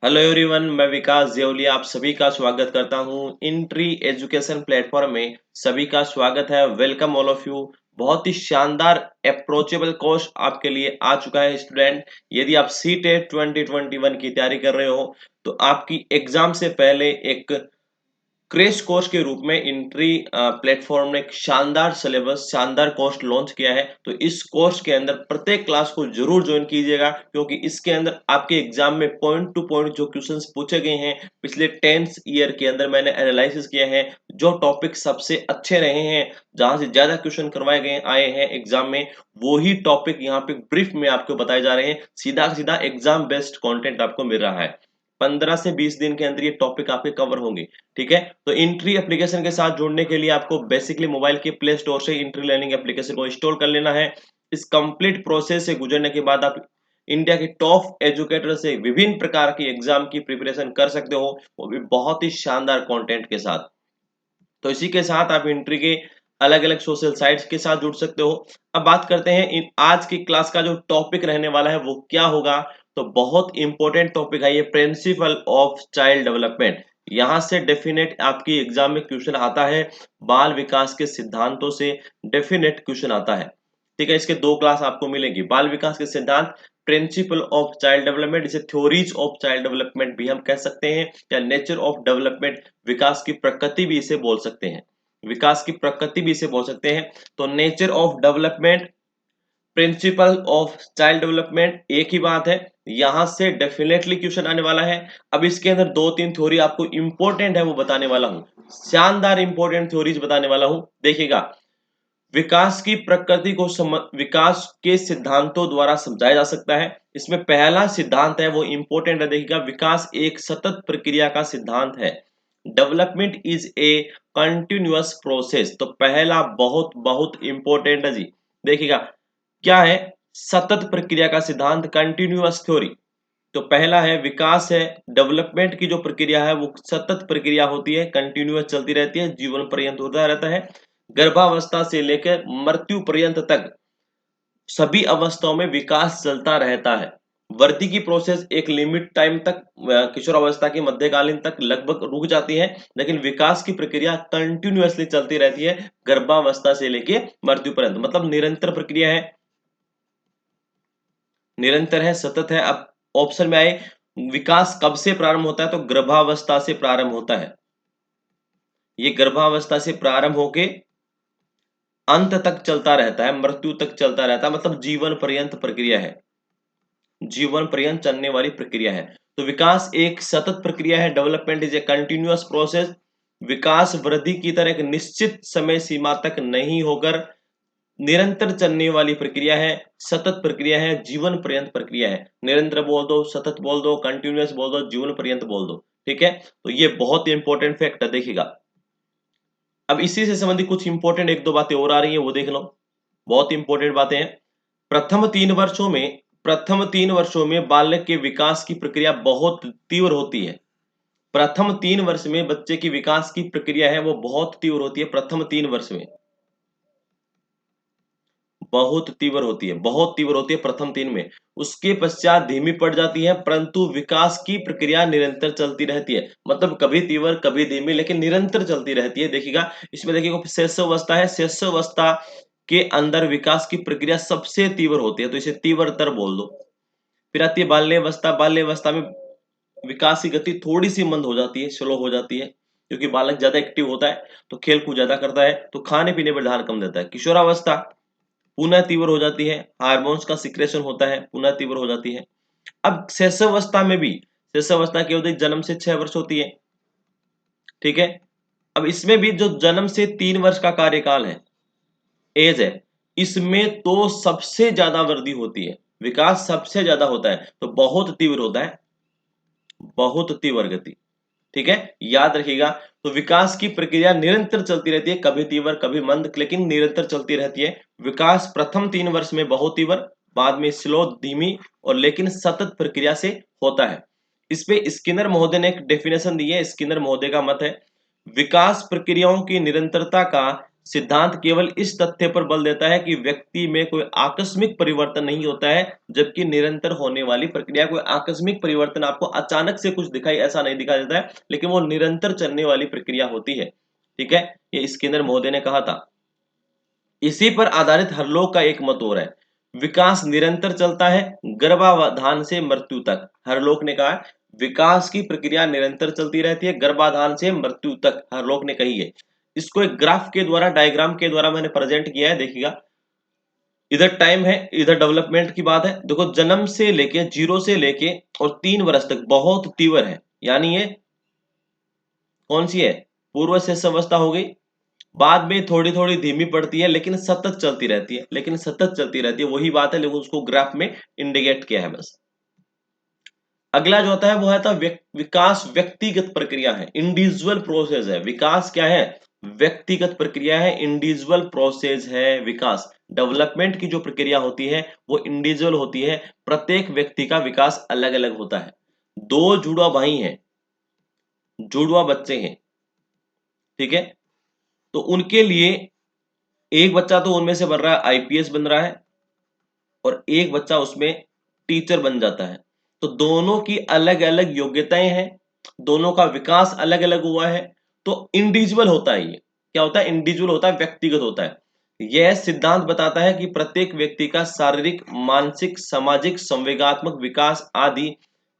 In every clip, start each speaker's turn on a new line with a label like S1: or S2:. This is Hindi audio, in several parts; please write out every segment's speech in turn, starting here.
S1: हेलो एवरीवन, मैं विकास जेवलिया आप सभी का स्वागत करता हूं। इंट्री एजुकेशन प्लेटफॉर्म में सभी का स्वागत है। Welcome all of you. बहुत ही शानदार अप्रोचेबल कोर्स आपके लिए आ चुका है स्टूडेंट। यदि आप सीटेट 2021 की तैयारी कर रहे हो तो आपकी एग्जाम से पहले एक क्रैश कोर्स के रूप में इंट्री प्लेटफॉर्म ने एक शानदार सिलेबस शानदार कोर्स लॉन्च किया है। तो इस कोर्स के अंदर प्रत्येक क्लास को जरूर ज्वाइन कीजिएगा, क्योंकि इसके अंदर आपके एग्जाम में पॉइंट टू पॉइंट जो क्वेश्चंस पूछे गए हैं पिछले 10 ईयर के अंदर मैंने एनालिसिस किया है। जो टॉपिक सबसे अच्छे रहे हैं, जहां से ज्यादा क्वेश्चन करवाए गए आए हैं एग्जाम में, वो ही टॉपिक यहाँ पे ब्रीफ में आपको बताए जा रहे हैं। सीधा सीधा एग्जाम बेस्ड कंटेंट आपको मिल रहा है। 15 से 20 दिन के अंदर ये टॉपिक आपके कवर होंगे। ठीक है, तो इंट्री एप्लीकेशन के साथ जुड़ने के लिए आपको बेसिकली मोबाइल के प्ले स्टोर से इंट्री लर्निंग एप्लीकेशन को इंस्टॉल कर लेना है। इस कंप्लीट प्रोसेस से गुजरने के बाद आप इंडिया के टॉप एजुकेटर से विभिन्न प्रकार की एग्जाम की प्रिपरेशन कर सकते हो, वो भी बहुत ही शानदार कंटेंट के साथ। तो इसी के साथ आप इंट्री के अलग अलग सोशल साइट्स के साथ जुड़ सकते हो। अब बात करते हैं इन आज की क्लास का जो टॉपिक रहने वाला है वो क्या होगा। तो बहुत इंपॉर्टेंट टॉपिक है ये, प्रिंसिपल ऑफ चाइल्ड डेवलपमेंट। यहां से डेफिनेट आपकी एग्जाम में क्वेश्चन आता है। बाल विकास के सिद्धांतों से डेफिनेट क्वेश्चन आता है। ठीक है, इसके दो क्लास आपको मिलेंगी। बाल विकास के सिद्धांत, प्रिंसिपल ऑफ चाइल्ड डेवलपमेंट, इसे थ्योरीज ऑफ चाइल्ड डेवलपमेंट भी हम कह सकते हैं, या नेचर ऑफ डेवलपमेंट, विकास की प्रकृति भी इसे बोल सकते हैं। विकास की प्रकृति भी इसे बोल सकते हैं। तो nature of development, principle of child development एक ही बात है। यहां से डेफिनेटली क्वेश्चन आने वाला है। अब इसके अंदर दो तीन थ्योरी आपको इंपॉर्टेंट है वो बताने वाला हूं। शानदार इंपॉर्टेंट थ्योरीज बताने वाला हूं, देखिएगा। विकास की प्रकृति को विकास के सिद्धांतों द्वारा समझाया जा सकता है। इसमें पहला सिद्धांत है वो इंपॉर्टेंट है, देखिएगा। विकास एक सतत प्रक्रिया का सिद्धांत है। Development is a continuous process. तो पहला बहुत बहुत इंपॉर्टेंट है जी। देखिएगा क्या है, सतत प्रक्रिया का सिद्धांत, कंटिन्यूअस थ्योरी। तो पहला है विकास है, डेवलपमेंट की जो प्रक्रिया है वो सतत प्रक्रिया होती है, कंटिन्यूअस चलती रहती है, जीवन पर्यंत होता रहता है। गर्भावस्था से लेकर मृत्यु पर्यंत तक सभी अवस्थाओं में विकास चलता रहता है। वृद्धि की प्रोसेस एक लिमिट टाइम तक, किशोरावस्था की मध्यकालीन तक लगभग रुक जाती है, लेकिन विकास की प्रक्रिया कंटिन्यूअसली चलती रहती है गर्भावस्था से लेके मृत्यु पर्यंत। मतलब निरंतर प्रक्रिया है, निरंतर है, सतत है। अब ऑप्शन में आए, विकास कब से प्रारंभ होता है, तो गर्भावस्था से प्रारंभ होता है। ये गर्भावस्था से प्रारंभ होके अंत तक चलता रहता है, मृत्यु तक चलता रहता है, मतलब जीवन पर्यंत प्रक्रिया है, जीवन पर्यंत चलने वाली प्रक्रिया है। तो विकास एक सतत प्रक्रिया है, development is a continuous process. विकास वृद्धि की तरह एक निश्चित समय सीमा तक नहीं होकर निरंतर चलने वाली प्रक्रिया है, सतत प्रक्रिया है, जीवन पर्यंत प्रक्रिया है। निरंतर बोल दो, सतत बोल दो, कंटिन्यूअस बोल दो, जीवन पर्यंत बोल दो। ठीक है, तो ये बहुत ही इंपॉर्टेंट फैक्ट है, देखिएगा। अब इसी से संबंधित कुछ इंपॉर्टेंट एक दो बातें और आ रही है, वो देख लो। बहुत इंपॉर्टेंट बातें हैं। प्रथम 3 वर्षों में बालक के विकास की प्रक्रिया बहुत तीव्र होती है। प्रथम 3 वर्ष में बच्चे की विकास की प्रक्रिया है वो बहुत तीव्र होती है। प्रथम 3 वर्ष में बहुत तीव्र होती है, बहुत तीव्र होती है प्रथम 3 में। उसके पश्चात धीमी पड़ जाती है, परंतु विकास की प्रक्रिया निरंतर चलती रहती है। मतलब कभी तीव्र कभी धीमी, लेकिन निरंतर चलती रहती है। देखिएगा इसमें, देखिएगा शिशुअवस्था है, शिशुअवस्था के अंदर विकास की प्रक्रिया सबसे तीव्र होती है, तो इसे तीव्रतर बोल दो। फिर आती है बाल्यावस्था। बाल्यावस्था में विकास की गति थोड़ी सी मंद हो जाती है, स्लो हो जाती है, क्योंकि बालक ज्यादा एक्टिव होता है, तो खेल कूद ज्यादा करता है, तो खाने पीने पर ध्यान कम देता है। किशोरावस्था पुनः तीव्र हो जाती है, हार्मोन्स का सिक्रेशन होता है, पुनः तीव्र हो जाती है। अब शैशवावस्था में भी, शैशवावस्था की अवधि जन्म से 6 वर्ष होती है। ठीक है, अब इसमें भी जो जन्म से 3 वर्ष का कार्यकाल है, एज है, इसमें तो सबसे ज्यादा वृद्धि होती है, विकास सबसे ज्यादा होता है, तो बहुत तीव्र होता है, बहुत तीव्र गति। ठीक है, याद रखिएगा। तो विकास की प्रक्रिया निरंतर चलती रहती है, कभी तीव्र कभी मंद, लेकिन निरंतर चलती रहती है। विकास प्रथम 3 वर्ष में बहुत तीव्र, बाद में स्लो धीमी, और लेकिन सतत प्रक्रिया से होता है। इस पे स्किनर महोदय ने एक डेफिनेशन दी है। स्किनर महोदय का मत है, विकास प्रक्रियाओं की निरंतरता का सिद्धांत केवल इस तथ्य पर बल देता है कि व्यक्ति में कोई आकस्मिक परिवर्तन नहीं होता है, जबकि निरंतर होने वाली प्रक्रिया कोई आकस्मिक परिवर्तन आपको अचानक से कुछ दिखाई ऐसा नहीं दिखाई देता है, लेकिन वो निरंतर चलने वाली प्रक्रिया होती है। ठीक है, ये स्किनर महोदय ने कहा था। इसी पर आधारित हरलोग का एक मत और है, विकास निरंतर चलता है गर्भाधान से मृत्यु तक। हरलोग ने कहा विकास की प्रक्रिया निरंतर चलती रहती है गर्भाधान से मृत्यु तक, हरलोग ने कही है। इसको एक ग्राफ के द्वारा, डायग्राम के द्वारा मैंने प्रेजेंट किया है, देखिएगा। इधर टाइम है, इधर डेवलपमेंट की बात है। देखो, जन्म से लेके 0 से लेके और 3 वर्ष तक बहुत तीव्र है, यानी ये कौन सी है, पूर्व शिशुअवस्था हो गई। बाद में थोड़ी थोड़ी धीमी पड़ती है, लेकिन सतत चलती रहती है, लेकिन सतत चलती रहती है, वही बात है, लेकिन उसको ग्राफ में इंडिकेट किया है बस। अगला जो होता है वो है था विकास व्यक्तिगत प्रक्रिया है, इंडिविजुअल प्रोसेस है। विकास क्या है, व्यक्तिगत प्रक्रिया है, इंडिविजुअल प्रोसेस है विकास। डेवलपमेंट की जो प्रक्रिया होती है वो इंडिविजुअल होती है, प्रत्येक व्यक्ति का विकास अलग अलग होता है। दो जुड़वा भाई हैं, जुड़वा बच्चे हैं, ठीक है, तो उनके लिए एक बच्चा तो उनमें से बन रहा है आईपीएस बन रहा है, और एक बच्चा उसमें टीचर बन जाता है। तो दोनों की अलग अलग योग्यताएं हैं, दोनों का विकास अलग अलग हुआ है, तो इंडिविजुअल होता है। ये क्या होता है, इंडिविजुअल होता है, व्यक्तिगत होता है। यह सिद्धांत बताता है कि प्रत्येक व्यक्ति का शारीरिक, मानसिक, सामाजिक, संवेगात्मक विकास आदि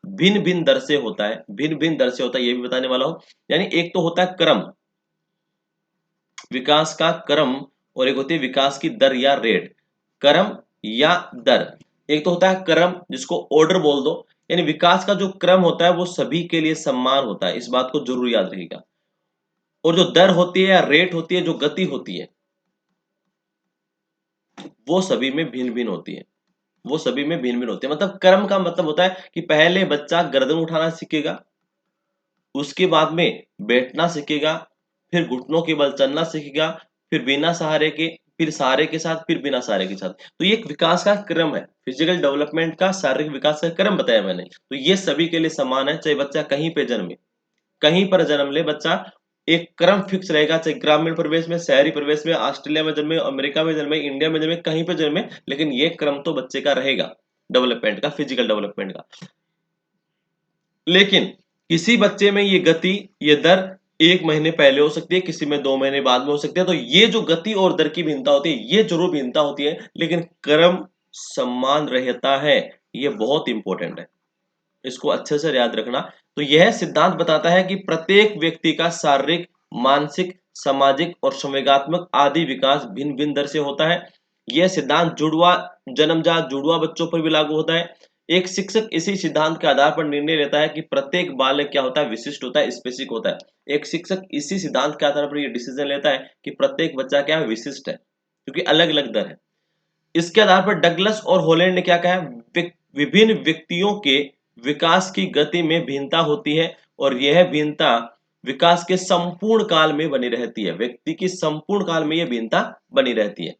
S1: भिन्न भिन्न दर से होता है, भिन्न भिन्न दर से होता है, ये भी बताने वाला हूं। यानी एक तो होता है क्रम, विकास का क्रम, और एक होती है विकास की दर या रेट, क्रम या दर। एक तो होता है क्रम, जिसको ऑर्डर बोल दो, यानी विकास का जो क्रम होता है वो सभी के लिए समान होता है, इस बात को जरूर याद रखिएगा। और जो दर होती है या रेट होती है, जो गति होती है, वो सभी में भिन्न भिन्न होती है, वो सभी में भिन्न भिन्न होती है। मतलब क्रम का मतलब होता है कि पहले बच्चा गर्दन उठाना सीखेगा, उसके बाद में बैठना सीखेगा, फिर घुटनों के बल चलना सीखेगा, फिर बिना सहारे के, फिर सहारे के साथ, फिर बिना सहारे के साथ। तो ये एक विकास का क्रम है, फिजिकल डेवलपमेंट का, शारीरिक विकास का क्रम बताया मैंने। तो ये सभी के लिए समान है, चाहे बच्चा कहीं पे जन्मे, कहीं पर जन्म ले बच्चा, एक क्रम फिक्स रहेगा, चाहे ग्रामीण प्रदेश में, शहरी प्रदेश में, ऑस्ट्रेलिया में जन्मे, अमेरिका में जन्मे, इंडिया में जन्मे, कहीं पे जन्मे, लेकिन ये क्रम तो बच्चे का रहेगा, डेवलपमेंट का, फिजिकल डेवलपमेंट का। लेकिन किसी बच्चे में ये गति, ये दर 1 महीने पहले हो सकती है, किसी में 2 महीने बाद में हो सकती है। तो ये जो गति और दर की भिन्नता होती है, ये जरूर भिन्नता होती है, लेकिन क्रम समान रहता है। ये बहुत इंपॉर्टेंट है, इसको अच्छे से याद रखना। तो यह सिद्धांत बताता है कि प्रत्येक व्यक्ति का शारीरिक, मानसिक, सामाजिक और संवेगात्मक आदि विकास भिन्न भिन्न दर से होता है। यह सिद्धांत जुड़वा, जन्मजात जुड़वा बच्चों पर भी लागू होता है। एक शिक्षक इसी सिद्धांत के आधार पर निर्णय लेता है कि प्रत्येक बालक क्या होता है, विशिष्ट होता है, स्पेसिफिक होता है। एक शिक्षक इसी सिद्धांत के आधार पर यह डिसीजन लेता है कि प्रत्येक बच्चा क्या है, विशिष्ट है, क्योंकि अलग अलग दर है। इसके आधार पर डगलस और हॉलैंड ने क्या कहा है, विभिन्न व्यक्तियों के विकास की गति में भिन्नता होती है, और यह भिन्नता विकास के संपूर्ण काल में बनी रहती है। व्यक्ति की संपूर्ण काल में यह भिन्नता बनी रहती है।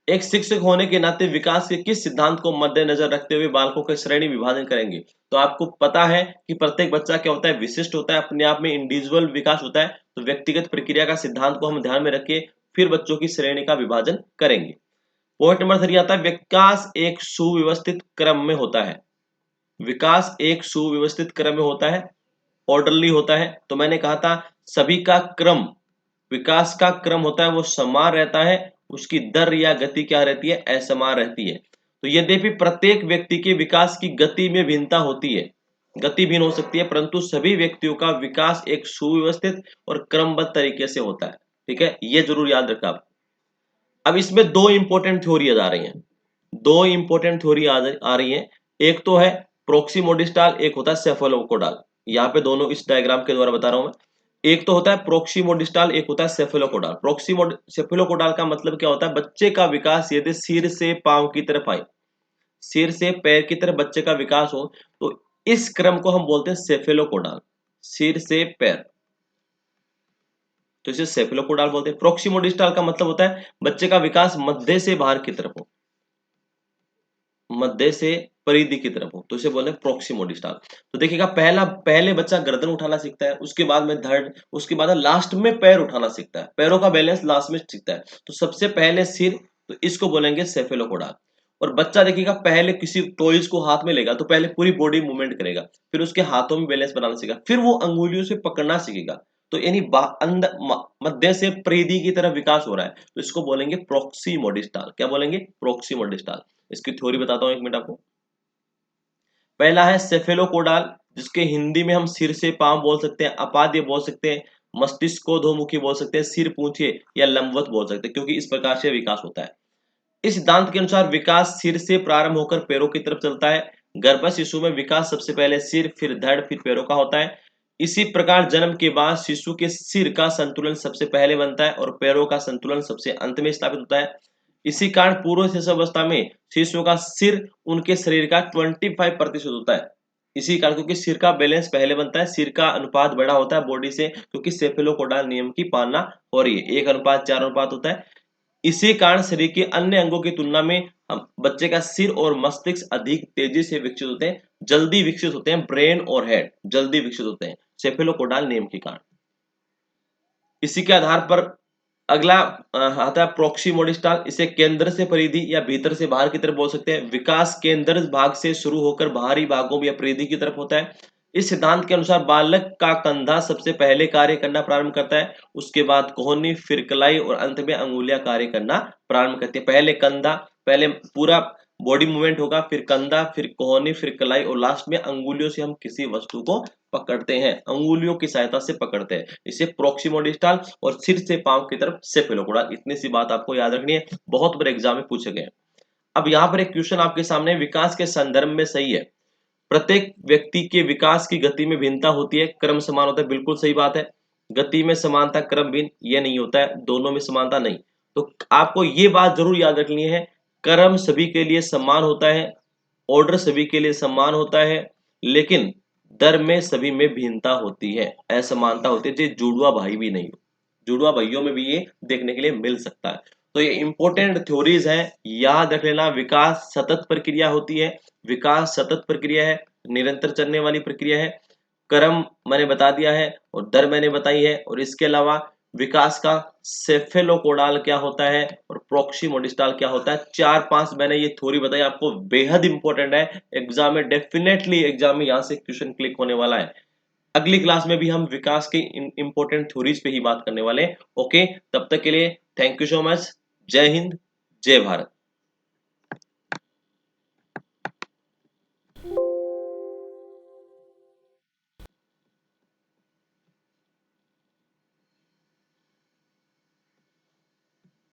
S1: एक शिक्षक होने के नाते विकास के किस सिद्धांत को मद्देनजर रखते हुए बालकों का श्रेणी विभाजन करेंगे? तो आपको पता है कि प्रत्येक बच्चा क्या होता है, विशिष्ट होता है, अपने आप में इंडिविजुअल विकास होता है। तो व्यक्तिगत प्रक्रिया का सिद्धांत को हम ध्यान में रख के फिर बच्चों की श्रेणी का विभाजन करेंगे। पॉइंट नंबर 3 आता है, विकास एक सुव्यवस्थित क्रम में होता है। विकास एक सुव्यवस्थित क्रम में होता है, ऑर्डरली होता है। तो मैंने कहा था सभी का क्रम, विकास का क्रम होता है वो समान रहता है, उसकी दर या गति क्या रहती है, असमान रहती है। तो यद्यपि प्रत्येक व्यक्ति के विकास की गति में भिन्नता होती है, गति भिन्न हो सकती है, परंतु सभी व्यक्तियों का विकास एक सुव्यवस्थित और क्रमबद्ध तरीके से होता है। ठीक है, ये जरूर याद रखना आप। अब इसमें दो इंपॉर्टेंट थ्योरीज आ रही हैं, दो इंपॉर्टेंट थ्योरी आ रही हैं। एक तो है प्रोक्सीमोडिस्टाल, एक होता है सेफलोपोडाल। यहाँ पे दोनों इस डायग्राम के द्वारा बता रहा हूं मैं। एक तो होता है प्रोक्सीमोडिस्टाल, एक होता है सेफलोपोडाल। सेफलोपोडाल का मतलब क्या होता है, बच्चे का विकास यदि सिर से पांव की तरफ आए, सिर से पैर की तरफ बच्चे का विकास हो, तो इस क्रम को हम बोलते हैं सेफेलोपोडाल, सिर से पैर, तो इसे सेफेलोपोडाल बोलते हैं। प्रोक्सीमोडिस्टाल का मतलब होता है बच्चे का विकास मध्य से बाहर की तरफ हो, मध्य से परिधि की तरफ हो तो इसे बोले प्रॉक्सिमल डिस्टल। तो देखिएगा पहले बच्चा गर्दन उठाना सीखता है, उसके बाद में धड़, उसके बाद लास्ट में पैर उठाना सीखता है, पैरों का बैलेंस लास्ट में सीखता है। तो सबसे पहले सिर, तो इसको बोलेंगे सेफेलोपोडा। और बच्चा देखिएगा पहले किसी टॉयज को हाथ में लेगा तो पहले पूरी बॉडी मूवमेंट करेगा, फिर उसके हाथों में बैलेंस बनाना सीखेगा, फिर वो अंगुलियों से पकड़ना सीखेगा। तो यानी अंदर मध्य से परिधि की तरफ विकास हो रहा है, तो इसको बोलेंगे प्रोक्सीमोडिस्टाल। क्या बोलेंगे? प्रोक्सीमोडिस्टाल। इसकी थ्योरी बताता हूं, एक मिनट आपको। पहला है सेफेलोकोडाल, जिसके हिंदी में हम सिर से पांव बोल सकते हैं, अपाद्य बोल सकते हैं, मस्तिष्कोधोमुखी बोल सकते हैं, सिर पूंछे या लंबवत बोल सकते हैं, क्योंकि इस प्रकार से विकास होता है। इस सिद्धांत के अनुसार विकास सिर से प्रारंभ होकर पैरों की तरफ चलता है। गर्भ शिशु में विकास सबसे पहले सिर, फिर धड़, फिर पैरों का होता है। इसी प्रकार जन्म के बाद शिशु के सिर का संतुलन सबसे पहले बनता है और पैरों का संतुलन सबसे अंत में स्थापित होता है। इसी कारण पूर्व शिशुअवस्था में शिशु का सिर उनके शरीर का 25% होता है। इसी कारण, क्योंकि सिर का बैलेंस पहले बनता है, सिर का अनुपात बड़ा होता है बॉडी से, क्योंकि सेफेलोपोडाल नियम की पालना हो रही है, 1:4 अनुपात होता है। इसी कारण शरीर के अन्य अंगों की तुलना में हम बच्चे का सिर और मस्तिष्क अधिक तेजी से विकसित होते हैं, जल्दी विकसित होते हैं, ब्रेन और हेड जल्दी विकसित होते हैं सेफेलोपोडाल नियम के कारण। इसी के आधार पर अगला आता है प्रोक्सीमोडिस्टाल। इसे केंद्र से परिधि या भीतर से बाहर की तरफ बोल सकते हैं। विकास केंद्र भाग से शुरू होकर बाहरी भागों या परिधि की तरफ होता है। इस सिद्धांत के अनुसार बालक का कंधा सबसे पहले कार्य करना प्रारंभ करता है, उसके बाद कोहनी, फिर कलाई और अंत में अंगुलियां कार्य करना प्रारंभ करती है। पहले कंधा, पहले पूरा बॉडी मूवमेंट होगा, फिर कंधा, फिर कोहनी, फिर कलाई और लास्ट में अंगुलियों से हम किसी वस्तु को पकड़ते हैं, अंगुलियों की सहायता से पकड़ते हैं। इसे प्रोक्सीमोडिस्टाल और सिर से पांव की तरफ सेफेलोपोडाल। इतनी सी बात आपको याद रखनी है, बहुत बार एग्जाम में पूछे गए। अब यहाँ पर एक क्वेश्चन आपके सामने, विकास के संदर्भ में सही है। प्रत्येक व्यक्ति के विकास की गति में भिन्नता होती है, क्रम समान होता है, बिल्कुल सही बात है। गति में समानता, क्रम भिन्न, ये नहीं होता है, दोनों में समानता नहीं। तो आपको ये बात जरूर याद रखनी है, क्रम सभी के लिए समान होता है, ऑर्डर सभी के लिए समान होता है, लेकिन दर में सभी में भिन्नता होती है, असमानता होती है। जो जुड़वा भाई भी नहीं हो, जुड़वा भाइयों में भी ये देखने के लिए मिल सकता है। तो ये इंपॉर्टेंट थ्योरीज हैं, याद रख लेना। विकास सतत प्रक्रिया होती है, विकास सतत प्रक्रिया है, निरंतर चलने वाली प्रक्रिया है। क्रम मैंने बता दिया है और दर मैंने बताई है, और इसके अलावा विकास का सेफेलोपोडाल क्या होता है और प्रोक्सीमोडिस्टाल क्या होता है, 4-5 मैंने ये थ्योरी बताई आपको, बेहद इंपॉर्टेंट है। एग्जाम में डेफिनेटली, एग्जाम में यहाँ से क्वेश्चन क्लिक होने वाला है। अगली क्लास में भी हम विकास के इंपॉर्टेंट थ्योरीज पे ही बात करने वाले हैं। ओके, तब तक के लिए थैंक यू सो मच। जय हिंद, जय भारत।